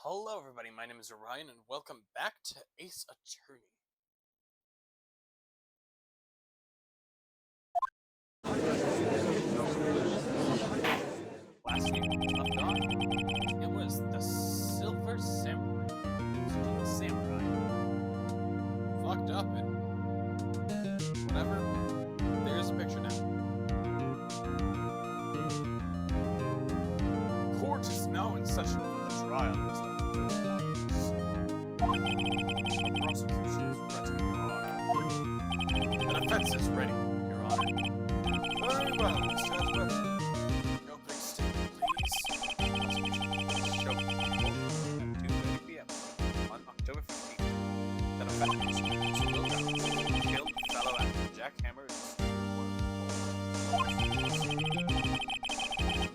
Hello everybody, my name is Ryan and welcome back to Ace Attorney. Last week we left off, it was the Silver Samurai. Fucked up and whatever. There's a picture now. Court is now in session for the trial. The prosecution is ready, Your Honor. The defense is ready, Your Honor. Very well, Mr. Edward. Your big statement, please. Prosecution show at 2:30 p.m. on October 15th. The defendants, Mr. Will Jones, killed fellow actor Jack Hammer in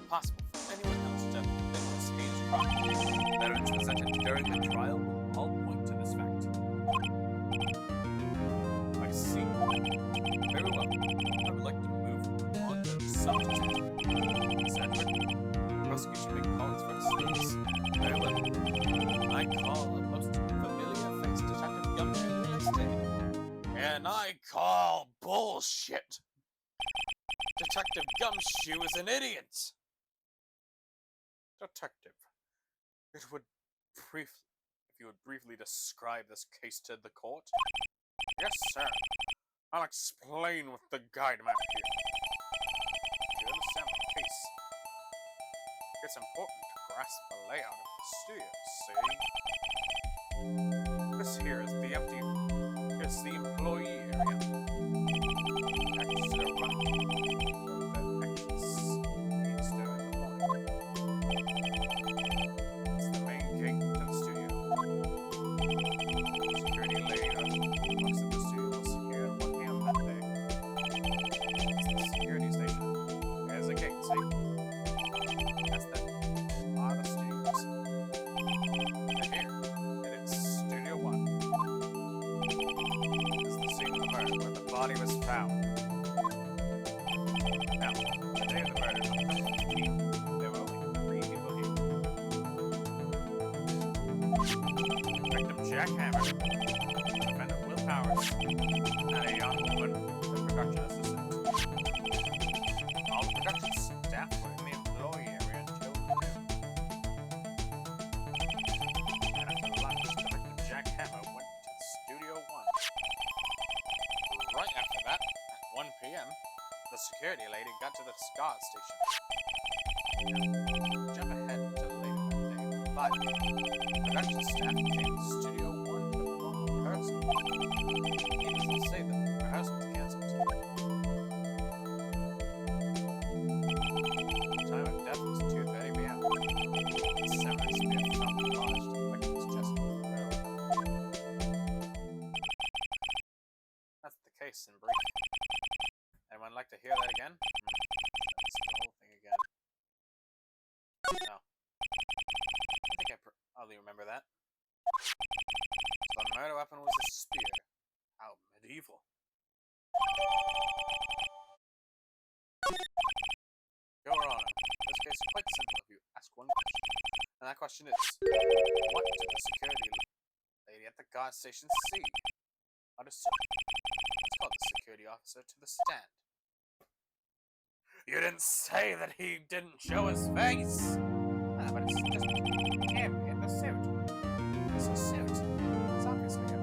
possible for anyone else to have committed this heinous crime. Evidence presented during the trial will all point to this fact. I see. Very well. I would like to move on to the subject. Ms. Edward, prosecution may call its witnesses. Very well. I call a most familiar face, Detective Gumshoe real estate. And I call bullshit. Detective Gumshoe is an idiot. Detective, if you would briefly describe this case to the court. Yes, sir. I'll explain with the guide map here. Do you understand the case? It's important to grasp the layout of the studio, see? This here is the employee area. Extra one. The exits during the morning. It's the main gate to the studio. Security lady looks at the studio was here at 1 p.m. that day. It's the security station. There's a gate, see? That's the studios. And here, and it's Studio 1. This is the scene of the murder where the body was found. Now, the day of the murder, there were only 3 people here. Victim Jack Hammer, defendant Will Powers, and a young woman, the production assistant. All the production staff were in the employee area until noon. And after lunch, the victim Jack Hammer went to Studio 1. Right after that, at 1 p.m., the security lady got to the guard station. Now, jump ahead to later that day, 5 p.m. Production staff came to Studio 1 to perform a rehearsal. Needless to say that the rehearsal was cancelled. The time of death was 2:30 p.m. The severance bid found lodged in the victim's chest before her. That's the case in brief. Anyone like to hear that again? That's the whole thing again. No. I think I probably remember that. The murder weapon was a spear. How medieval. Your Honor, this case is quite simple if you ask one question. And that question is, what did the security lady at the guard station see? Understood. Let's call the security officer to the stand. You didn't say that he didn't show his face! But it's just him in the suit. It's a suit. It's obviously him.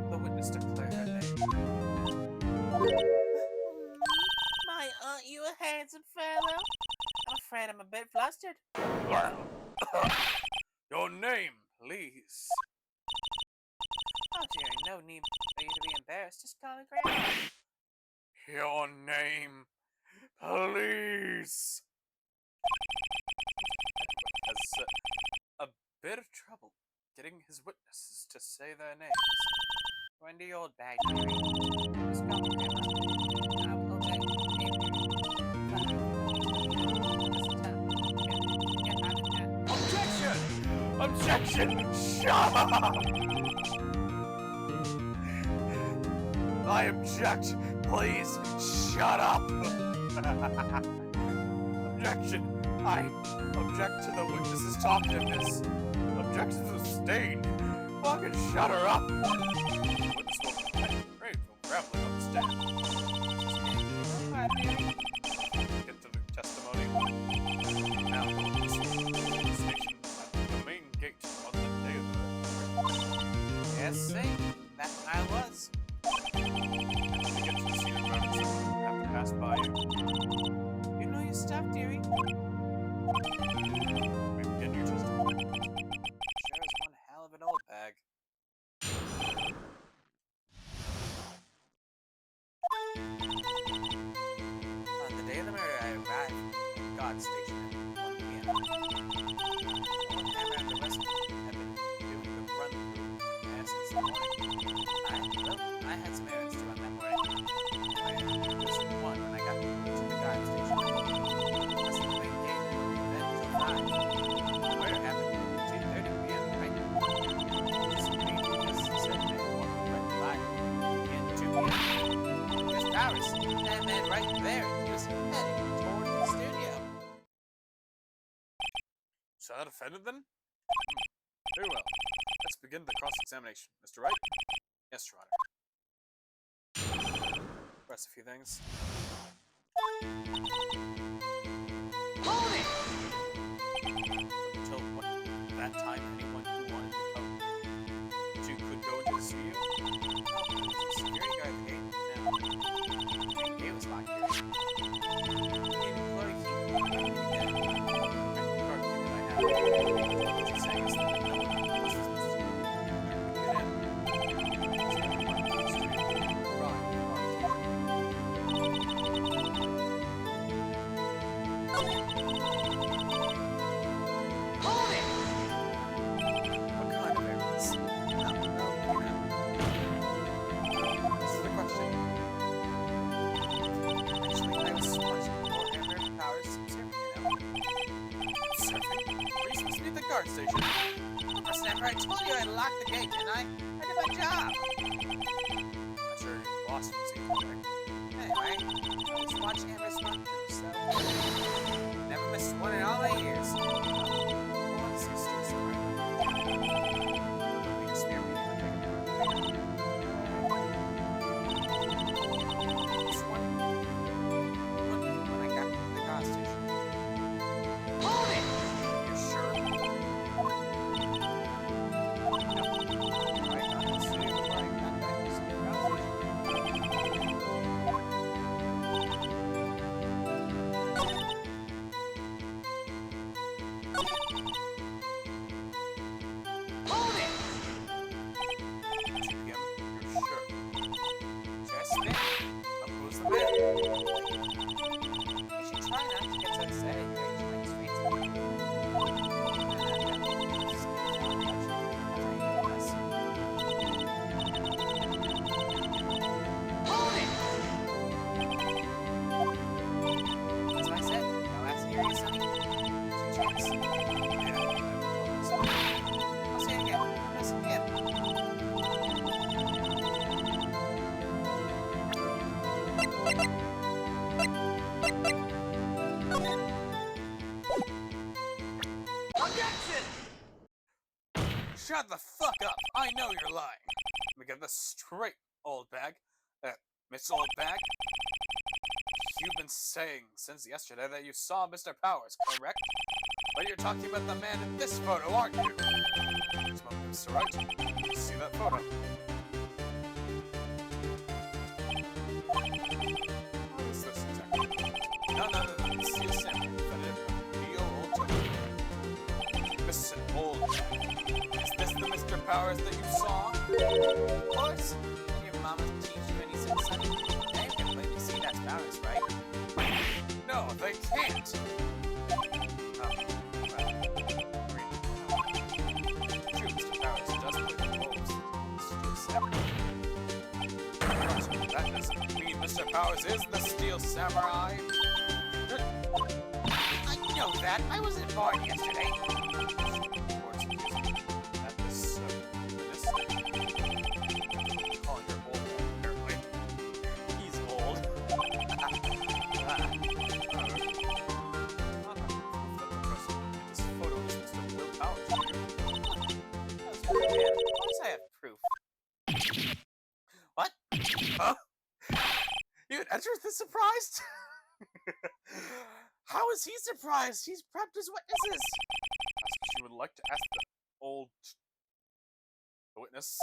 The witness declared her name. My, aren't you a handsome fellow? I'm afraid I'm a bit flustered. Your name, please. Oh dear, no need for you to be embarrassed. Just call me Grandma. Your name, please. Has a bit of trouble getting his witnesses to say their names. Wendy Oldbag, just call me Grandma. I'm Oldbag. Objection! Objection! Shut up! I object! Please, shut up! Objection! I object to the witness's talkativeness. Objection sustained. Fucking shut her up. Witness will brave from rambling on the stand. Get to the testimony. Now go to the station at the main gate on the day of the murder. Yes, see, that I was. And when you get to the scene of murder, someone will have to pass by you. You know your stuff, dearie. We begin your testimony. Sure is one hell of an old bag. On the day of the murder, I arrived at God's station at 1 p.m. Old Hammer and the rest have been doing the run through since the morning. I had some errands to run that morning. I had just one when I got to the guard station. That's the main gate, then till 5. The murder happened at 2:30 p.m., right? Just me, because he said that walked right by and 2 p.m. There's Powers, that man right there. He was heading toward the studio. So that offended then? Very well. Let's begin the cross-examination. Mr. Wright? Yes, Your Honor. Press a few things. Hold it! Until that time, anyone who wanted to could go into the studio? Oh, there's a security guard at the gate now. The gate was locked here. Even Chloe keep the card key that I have. What you're saying is that no one was supposed to get in. So everyone in the studio. Hold it! What kind of errands? This is the question. Actually, I was watching more Hammer Powers surfing, you know? Surfing? We're supposed to be at the guard station. Oh, Snapper, I told you I locked the gate, didn't I? I did my job. I'm sure your boss was even there. Anyway, I was watching Hammer's run through, so... Never missed one in all my years. I want to see Steel Summer. We experiment with This one? When I got to the gas station. Hold it! You're sure? Nope. Right on the city before I got back to the gas station. Hold it! 2 p.m. You're sure? Just me. Who's the man? You should try not to get so excited your age might straight to me. Hold it! That's what I said. No ass area, Sonny. Two chance. I'll say it again. Listen again. Objection! Shut the fuck up! I know you're lying. Let me get this straight, Oldbag. Miss Oldbag? You've been saying since yesterday that you saw Mr. Powers, correct? But you're talking about the man in this photo, aren't you? Smoke, Mr. Wright. See that photo? What is this exactly? No. See a sample. Real old token. Listen, Oldbag. Is this the Mr. Powers that you saw? Of course. Can your mama teach you any sense, Sonny? They can completely see that's Powers, right? No, they can't. True, Mr. Powers does play the roles. Steel Samurai. But that doesn't mean Mr. Powers is the Steel Samurai. I know that. I wasn't born yesterday. At this, calling her old, apparently. He's old. Man, of course I have proof. What? Huh? Even Edgeworth is surprised? How is he surprised? He's prepped his witnesses. She would like to ask the witness,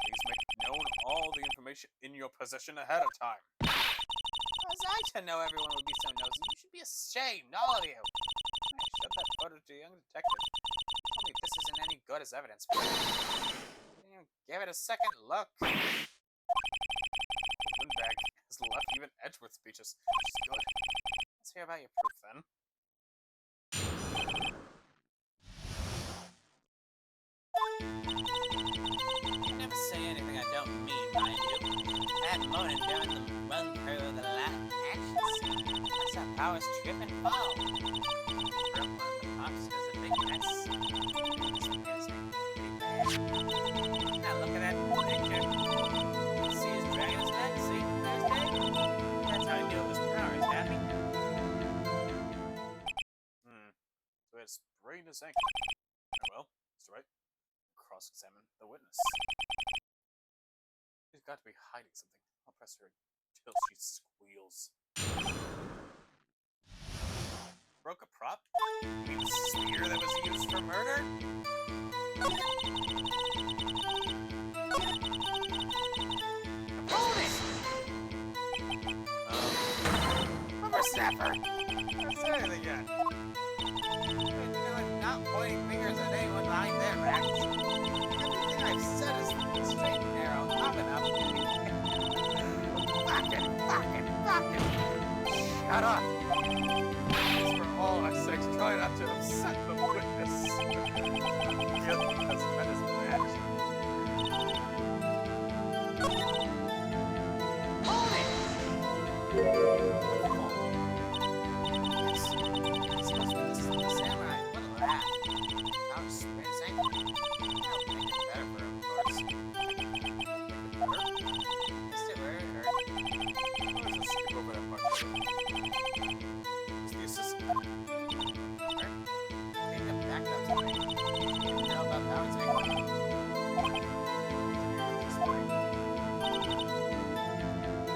please make known all the information in your possession ahead of time. How was I to know everyone would be so nosy? You should be ashamed, all of you. I showed that photo to a young detective. Told me this isn't any good as evidence. But didn't even give it a second look. Oldbag has left even Edgeworth speechless, which is good. Let's hear about your proof then. You never say anything I don't mean, mind you. That morning during the run through of the last action scene, I saw Powers trip and fall. Broke one of the pops as a big mess. Now look at that picture. See his dragon's neck? See? There's Dave. That's how I knew it was Powers, happy? So he had sprained his ankle. Well, that's right. Cross-examine the witness. She's got to be hiding something. I'll press her until she squeals. Broke a prop? You mean the spear that was used for murder? Opponent! Whippersnapper! Let's say it again. I'm not pointing fingers at anyone behind their backs. Everything I've said is straight and narrow, up and up. Fuck it. Shut up. Please, for all our sakes, try not to upset the witness. Guilt has met his match. Hold it! Samurai, what a laugh. I'll just spin his ankle. That'll make it better for him, of course. Just it where it hurt. Let's just skip over that part. It's the assistant. Hurt? Maybe the back up to me. You know about Powers' ankle.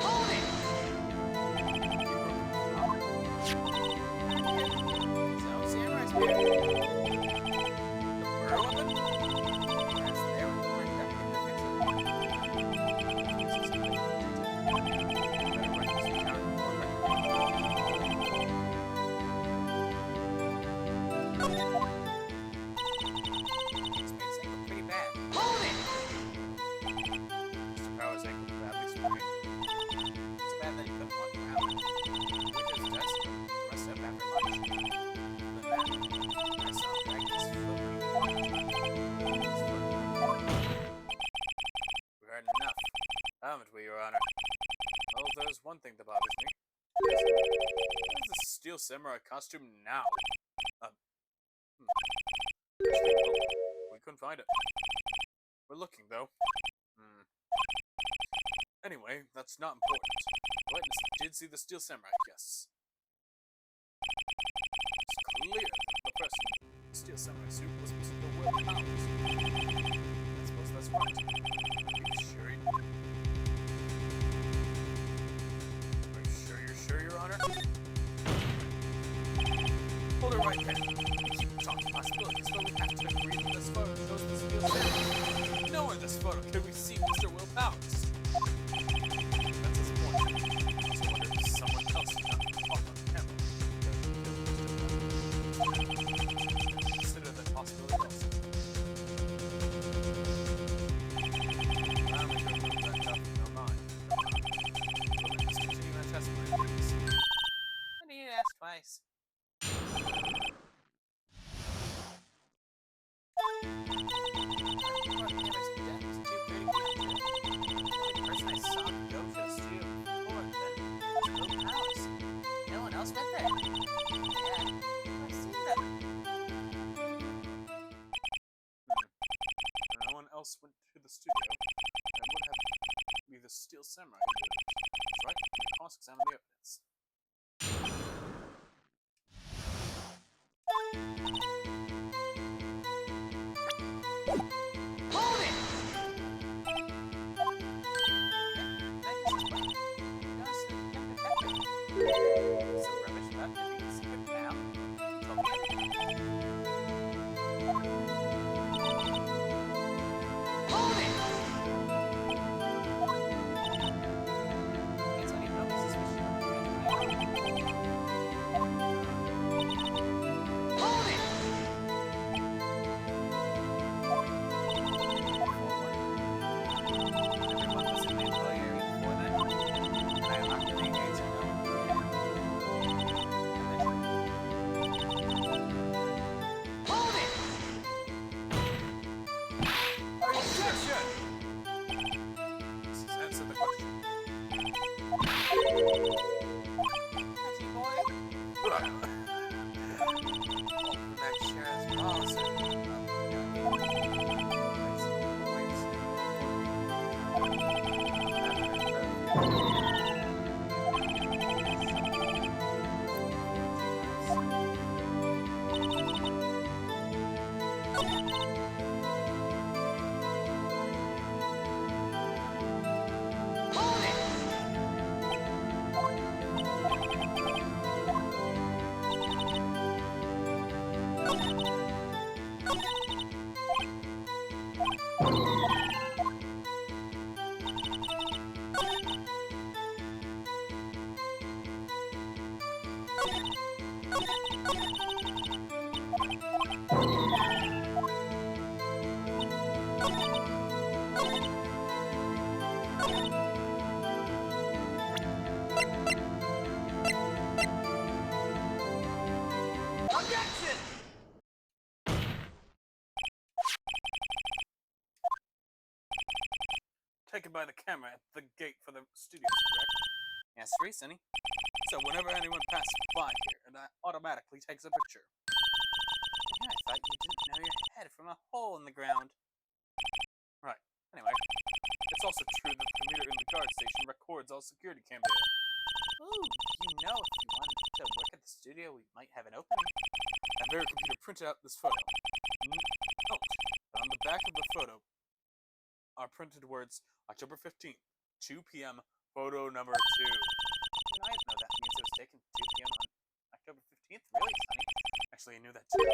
Hold it! So, Samurai's back. The murder weapon? Yes, they were more effective to fix This makes ankle pretty bad. Hold it! Mr. Powers' ankle badly sprained. It's bad that he couldn't walk around. Winter's desk, the rest up after lunch. But then, I saw him drag his foot when he We've had enough, haven't we, Your Honor? Well, there's one thing that bothers me. Where's the Steel Samurai costume now? We couldn't find it. We're looking, though. Anyway, that's not important. The witness did see the Steel Samurai, yes. It's clear that the person in the Steel Samurai suit was Mr. Will Powers. I suppose that's right. Are you sure, Your Honor? Hold it right there. We keep talking possibilities, but we have to agree that this photo shows the Steel Samurai. Nowhere in this photo can we see Mr. Will Powers. That's his point. I also wonder if someone else is not caught on camera. Consider that possibility also. I'm going to remove that up in your mind. So let's continue that testimony, please. I need to ask twice. No one else went to the studio, and would have be the Steel Samurai who did it. That's right, we cross-examine the evidence. Objection! Taken by the camera at the gate for the studios, correct? Yes, recently. So whenever anyone passes by here, it automatically takes a picture. Yeah, I thought you didn't know your head from a hole in the ground. Right. Anyway, it's also true that the meter in the guard station records all security cam data. Ooh, if you wanted to work at the studio, we might have an opening. That very computer printed out this photo. Note that on the back of the photo are printed words October 15th, 2 p.m., photo number 2. And I know that means it was taken 2 p.m. on October 15th. Really, Sonny? Actually, I knew that too.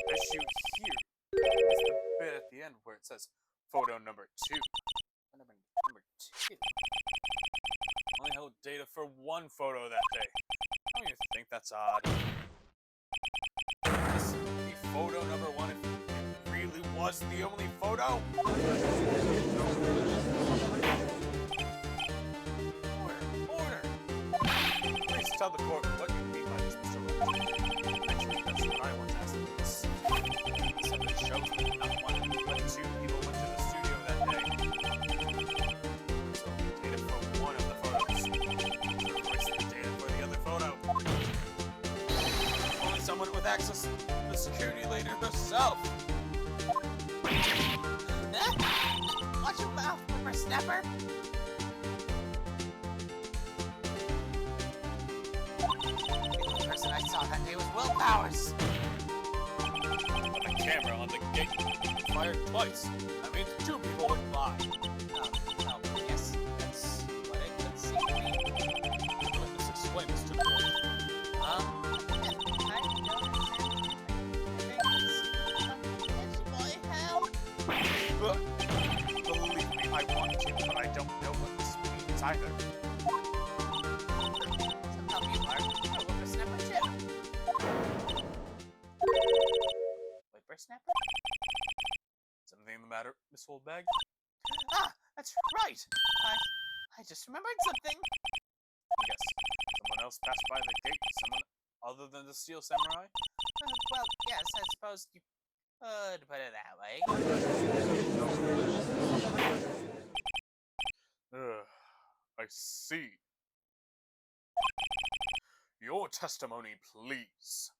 This shoot here is the bit at the end where it says photo number 2. Number 2. Only held data for one photo that day. Don't you think that's odd? This would be photo number 1 if it really was the only photo? Order! Please tell the court what you mean by this, Mr. Roach. Actually, that's what I want to ask the police. Somebody shows that not one, but 2 people went to the studio that day. So, data for one of the photos. Where's the data for the other photo? Only someone with access to the security lady herself. Watch your mouth, whippersnapper! The person I saw that day was Will Powers. The camera on the gate fired twice. That means 2 people went by. Oh, yes, that's what it would seem to be. Witness explain this to the court. Believe me, I want to, but I don't know what this means either. Somehow you are a whippersnapper too. Whippersnapper? Something the matter, Miss Oldbag? Ah, that's right. I just remembered something. Yes. Someone else passed by the gate. Someone other than the Steel Samurai? Well, yes, I suppose you could put it that way. I see. Your testimony, please.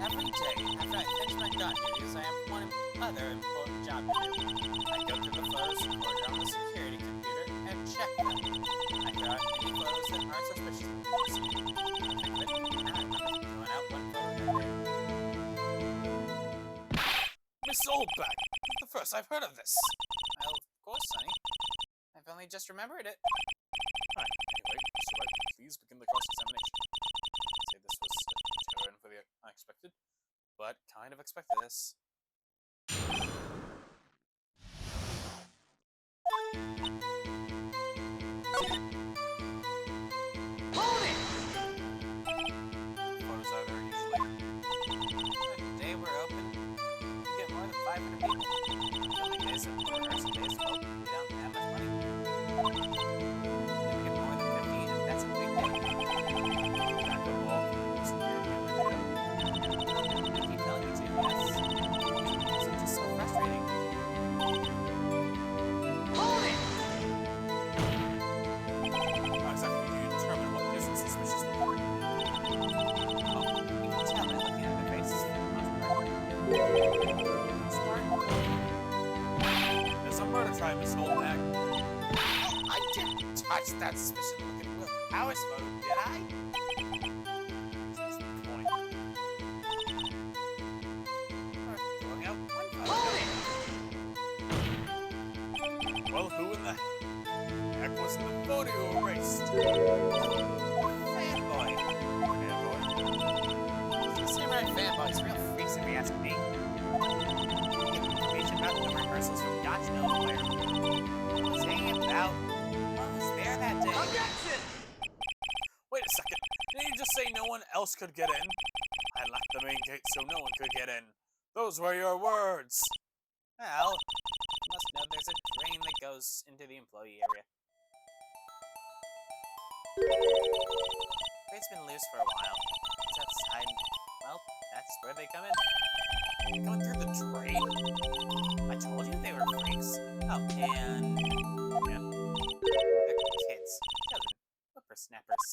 Every day, after I finish my guard duties, I have one other important job to do. I go through the photos recorded on the security computer and check them. I throw out any photos that aren't suspicious of policy. I remember throwing out one photo there. Miss Oldbag, this is the first I've heard of this. Well, of course, Sonny. I've only just remembered it. Right. Anyway, Mr. Wright, please begin the cross-examination. I'd say this was a turn for the unexpected, but kind of expected this. Photos are there usually. The day we're open, we get more than 500 people. The only days that we're rehearsal days, well, we don't have much money. We get more than 15, and that's a big day. Back of all, security and You keep telling me to, yes. It's just so frustrating. How exactly do you determine what isn't suspicious? touch that suspicious-looking Will Powers photo, did I? That's the point. Or throwing out one photo. Well, who in the heck was the photo you erased? Fanboy. Fanboy? Samurai fanboys, real freaks if you ask me. Information about the rehearsals from Yacht knows where. Saying about what was there that day. Objection! Wait a second. Didn't you just say no one else could get in? I left the main gate so no one could get in. Those were your words. Well, you must know there's a drain that goes into the employee area. It's been loose for a while. It's outside. Well, that's where they come in. Going through the drain? I told you they were freaks. Oh, and yeah, they're kids, children, whippersnappers.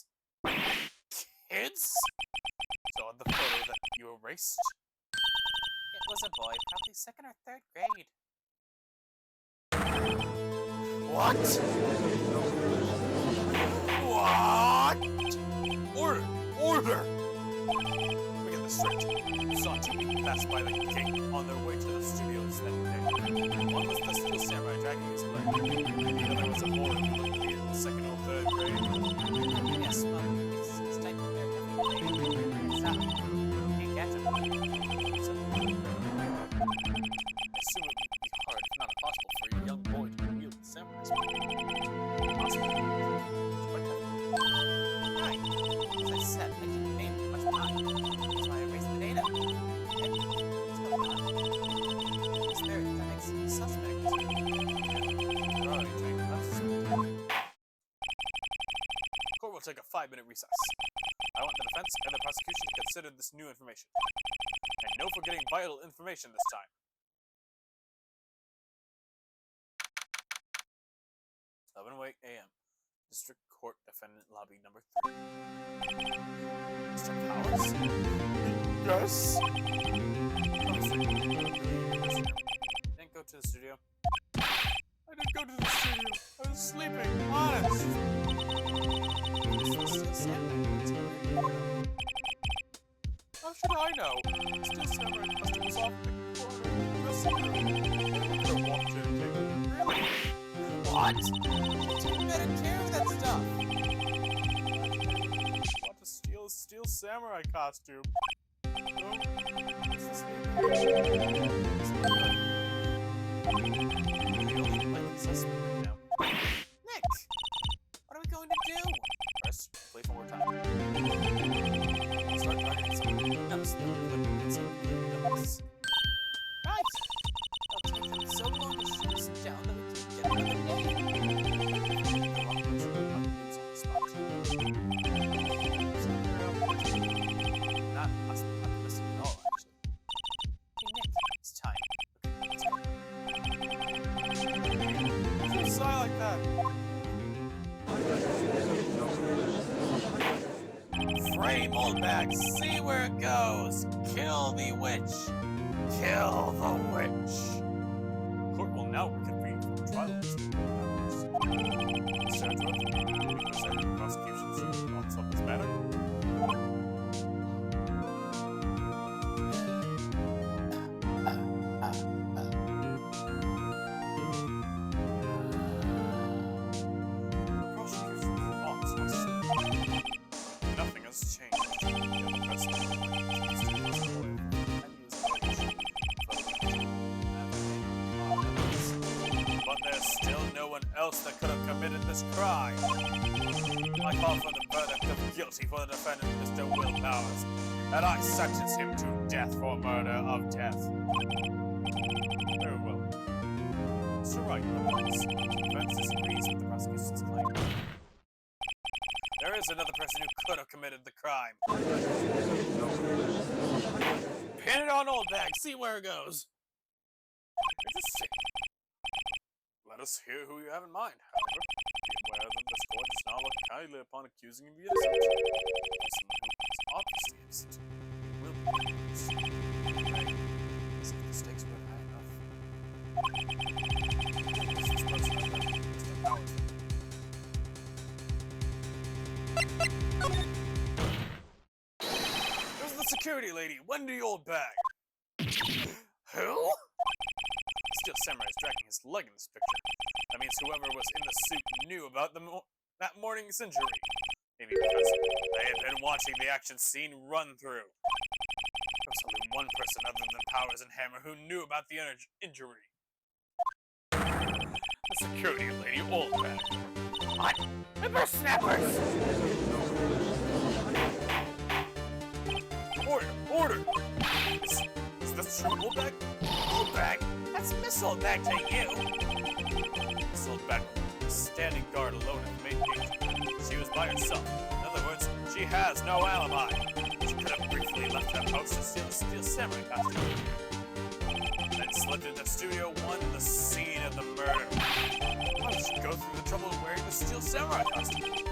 Kids? So on the photo that you erased? It was a boy, probably 2nd or 3rd grade. What? What? Order! Order! Let me get this straight. You saw 2 people pass by the gate on their way to the studios that day. One was the Steel Samurai dragging his leg. The other was a boy who looked to be in the 2nd or 3rd grade. Yes, well, it's type of their definitely. It's not. Can't catch him. So, I assume it would be hard, if not impossible, for a young boy to wield the samurai sword. Possible. Quite difficult. right. As I said, I didn't name much time. That's why I erased the data. Okay, what's going on? Is there the next suspect? Right, take that. Court will take a 5-minute recess. I want the defense and the prosecution to consider this new information. And no forgetting vital information this time. 11:08 a.m. District Court Defendant Lobby number 3. Mr. Powers? Yes? Didn't go to the studio. I didn't go to the studio. I was sleeping. Honest. How should I know? Still Samurai Custom was off the corner. Really? What? Take better care of that stuff. Want to steal a Steel Samurai costume? No? Is this the only likely suspect right now? Nick, what are we going to do? First, play one more time. Start targeting some nuts that would get some nuts. Right. It'll take them so long to shoot us down that we can't get another day. Not optimistic at all, actually. Hey, Nick, it's time. Let's go. Don't sigh like that. Frame Oldbag, see where it goes. Kill the witch. Kill the witch. Court will now reconvene for the trial of Mr. Sandra, will you present the prosecution's thoughts on this matter? Prosecution's thoughts on this. Nothing has changed. The other precedent continues to be explored, and but there's still no one else that could have committed this crime. I call for the verdict of guilty for the defendant, Mr. Will Powers, and I sentence him to death for murder of death. Very well. Mr. Wright, reports. The defense disagrees with the prosecution's claim. There is another person who could have committed the crime. Pin it on Oldbag, see where it goes. Interesting. Let us hear who you have in mind, however. Be aware that this court does not look kindly upon accusing you of innocent. Someone who is obviously innocent will be accused. Right. As if the stakes were high enough. This is person Mr. Powers. There's the security lady, Wendy Oldbag. Who? Steel Samurai is dragging his leg in this picture. That means whoever was in the suit knew about that morning's injury. Maybe because they had been watching the action scene run through. There was only one person other than Powers and Hammer who knew about the injury. The security lady, Oldbag. What? Whippersnappers! Order! Is this true, Oldbag? Oldbag? That's Miss Oldbag to you! Miss Oldbag was standing guard alone at the main gate. She was by herself. In other words, she has no alibi. She could have briefly left her house to steal a Steel Samurai costume. Then slipped into Studio 1, the scene of the murder. Why did she go through the trouble of wearing the Steel Samurai costume? She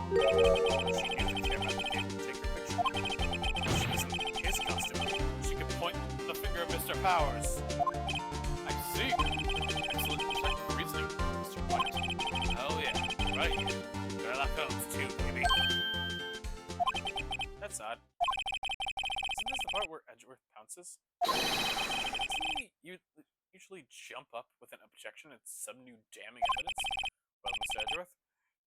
knew the camera at the gate to take her picture. She was in his costume. She could point the finger at Mr. Powers. I see. Excellent detective reasoning, Mr. White. Oh yeah, right. Sherlock Holmes too, baby. That's odd. Isn't this the part where Edgeworth pounces? Doesn't he usually jump up with an objection and some new damning evidence? Well, Mr. Edgeworth,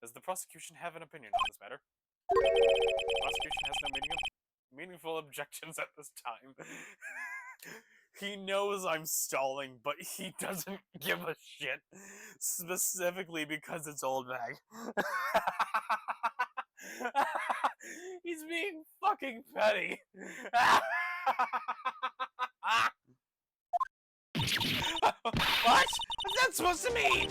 does the prosecution have an opinion on this matter? The prosecution has no meaningful objections at this time. He knows I'm stalling, but he doesn't give a shit. Specifically because it's Oldbag. He's being fucking petty. What? What's that supposed to mean?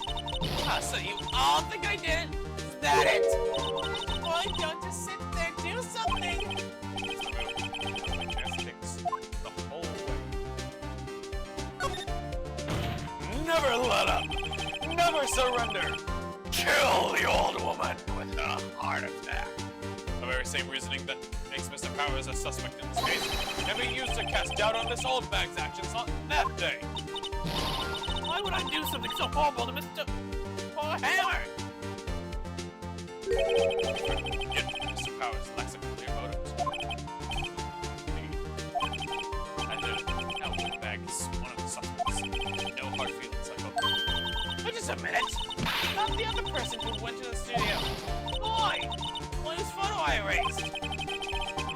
So you all think I did? Is that it? Why don't you sit there, do something? The whole way. Never let up! Never surrender! Kill the old woman with a heart attack! The very same reasoning that makes Mr. Powers a suspect in this case can be used to cast doubt on Miss Oldbag's actions on that day. Why would I do something so horrible to Mr. Hammer? Yet Mr. Powers lacks a clear motive. And now Oldbag is one of the suspects. No hard feelings, I hope. Wait just a minute! Not the other person who went to the studio. Boy! One whose photo I erased.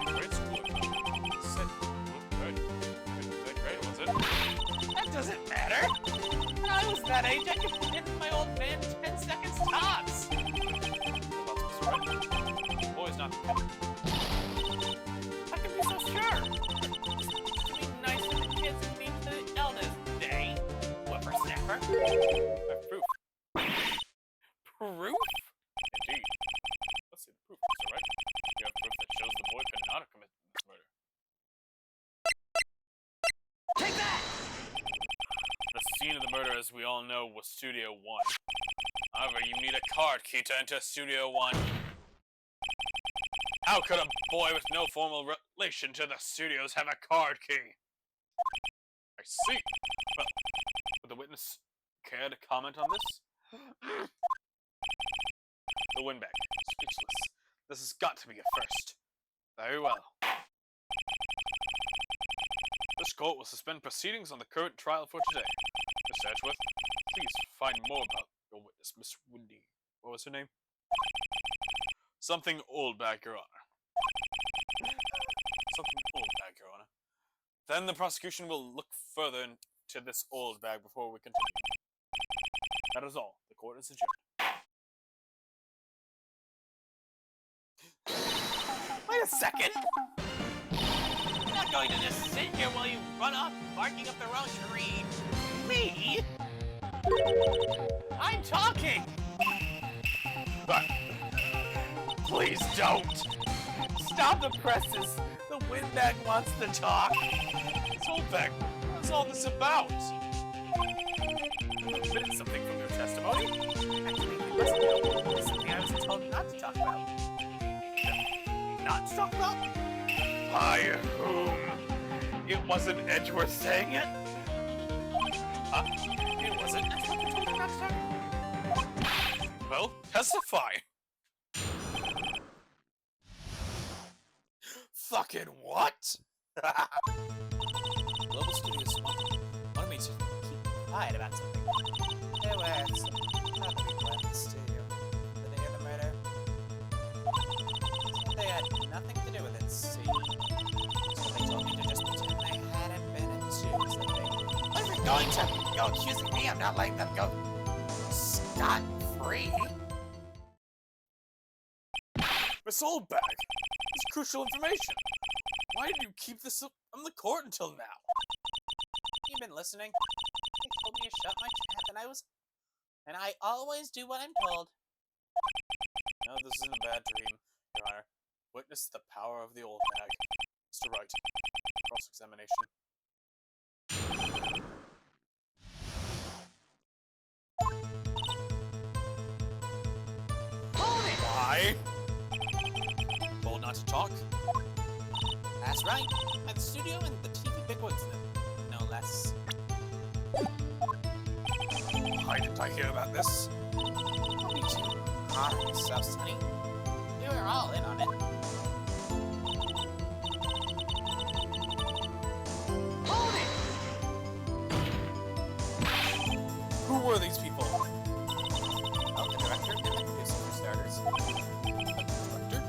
Grade school. Said third grade, was it? That doesn't matter. When I was that age, I could hit my old man 10 seconds tops. The boy's not. How can you be so sure? To be nice to the kids and mean to the elders, day. Whippersnapper. I have proof. Proof? Indeed. Let's see the proof, Mr. Wright. You have proof that shows the boy could not have committed this murder. Take that! The scene of the murder, as we all know, was Studio 1. However, you need a card key to enter Studio 1. How could a boy with no formal relation to the studios have a card key? I see. Well, would the witness care to comment on this? The windbag. Speechless. This has got to be a first. Very well. This court will suspend proceedings on the current trial for today. Mr. Edgeworth, please find more about your witness, Miss Wendy. What was her name? Something Oldbag, Your Honor. Something Oldbag, Your Honor. Then the prosecution will look further into this Oldbag before we continue. That is all. The court is adjourned. Wait a second! I'm not going to just sit here while you run off barking up the wrong tree. Me? I'm talking! Please don't! Stop the presses! The windbag wants to talk! It's Oldbag. What's all this about? You admitted something from your testimony? Actually, you must know. It's something I was told not to talk about. Not to talk about? By whom? It wasn't Edgeworth saying it? Huh? It wasn't Edgeworth who told me not to talk? Well, testify! fucking what? Global Studios wanted me to keep quiet about something. There were some other people at the studio the day of the murder. Said they had nothing to do with it, see? So they told me to just pretend they hadn't been accused that they... Are you going to? You're accusing me of not letting them go scot-free? Miss Oldbag, it's crucial information. Why did you keep this on the court until now? You been listening? They told me to shut my trap, and I always do what I'm told. No, this isn't a bad dream, Your Honor. Witness the power of the old bag. Mr. Wright, cross-examination. Why? Told not to talk? That's right. At the studio and the TV bigwigs, no less. Why didn't I hear about this? Don't be too hard on yourself, Sonny. We were all in on it. Hold it! Who were these people? Well, the director and the producer, for starters. Director?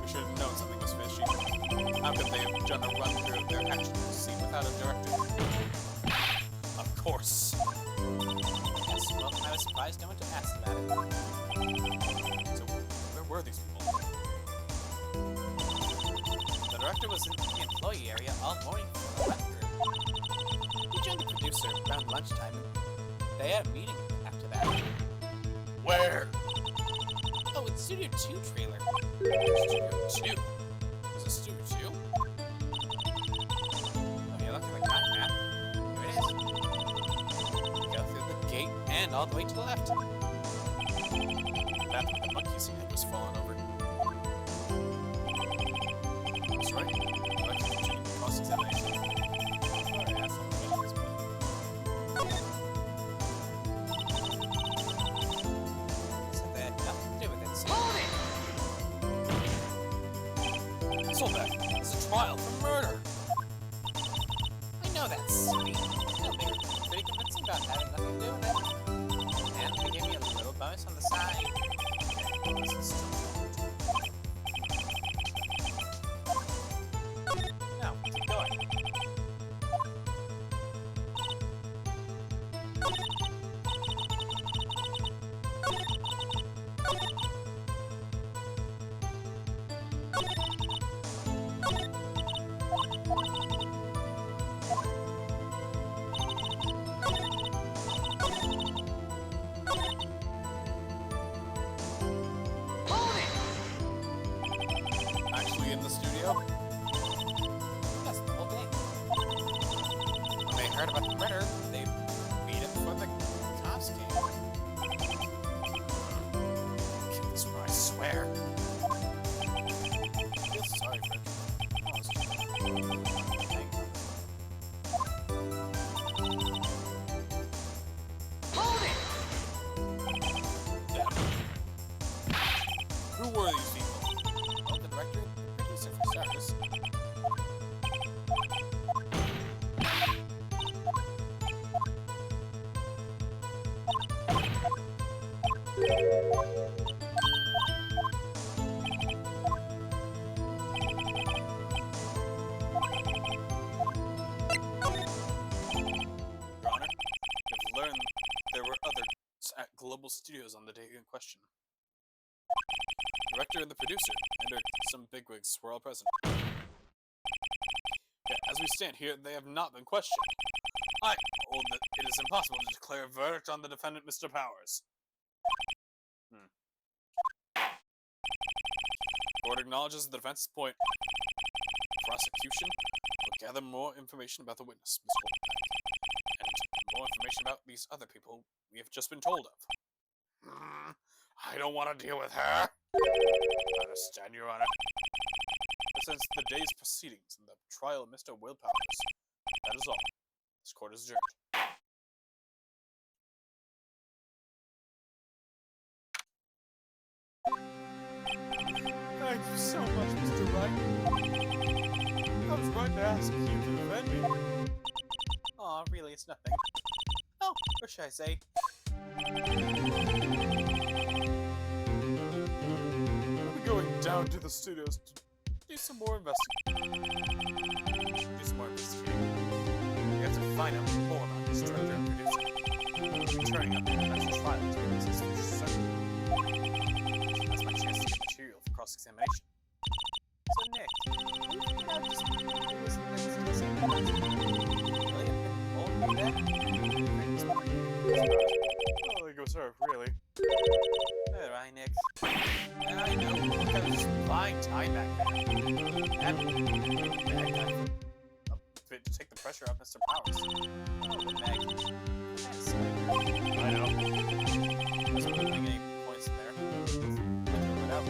We should have known something was fishy. How could they have done a run-through of their action scene without a director? Of course. Yes, well, I was surprised no one asked about it. So, where were these people? The director was in the employee area all morning for the run-through. He joined the producer around lunchtime, and they had a meeting after that. Where? Oh, it's Studio 2 trailer. Studio 2? Is it Studio 2? Oh, you're looking at the guide map. Here it is. Go through the gate and all the way to the left. That the monkey's head was falling over. That's right. I'd like to continue the cross-examination. Sorry, I have some questions, but... Said they had nothing to do with it, so... Miss Oldbag, it's a trial for murder. I know that's silly. Still, they were pretty convincing about having nothing to do with it. And they gave me a little bonus on the side. No, keep going. Actually in the studio? That's the whole thing. When they heard about the murder, they beat it before the cops came. Kill this one, I swear. I feel sorry for them. Who were these people? Well, the director and the producer, for starters. Your Honor, we've learned there were others at Global Studios on the day in question. The director and the producer, and some bigwigs were all present. Yet, as we stand here, they have not been questioned. I hold that it is impossible to declare a verdict on the defendant, Mr. Powers. Court acknowledges the defense's point. Prosecution will gather more information about the witness, Ms. Oldbag, and more information about these other people we have just been told of. I don't want to deal with her. I understand, Your Honor. But since the day's proceedings and the trial of Mr. Willpowers, that is all. This court is adjourned. Thank you so ask you to defend me. Aw, really, it's nothing. Oh, or should I say? I'm going down to the studios to do some more investigating. We have to find out more about this director and producer. Returning up the next trial to release this future certain. That's my chance to get material for cross-examination. So, Nick, you figured out just who was next to the same person? Really? Oldbag? Oh, there goes her, really. Alright, Nick. And I know, look, I was just buying time back then. That bad guy a bit to take the pressure off Mr. Powers. Oh, but Meg. That's so weird. I know. Wasn't really any points in there. Looking it out.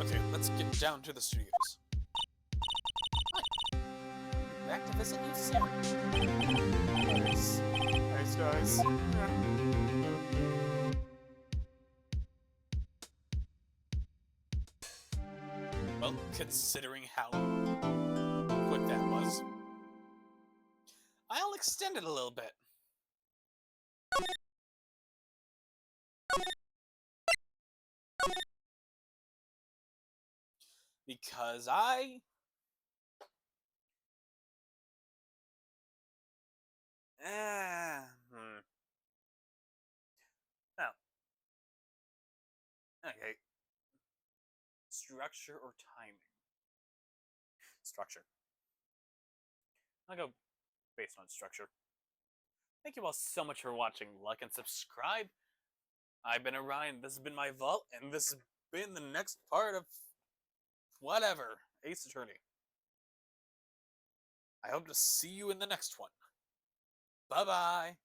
Okay, let's get down to the studios. Back to visit you soon. Nice. Nice, guys. Well, considering how quick that was, I'll extend it a little bit. Because Now, okay. Structure or timing? Structure. I'll go based on structure. Thank you all so much for watching. Like and subscribe. I've been Orion. This has been my vault, and this has been the next part of whatever, Ace Attorney. I hope to see you in the next one. Bye-bye.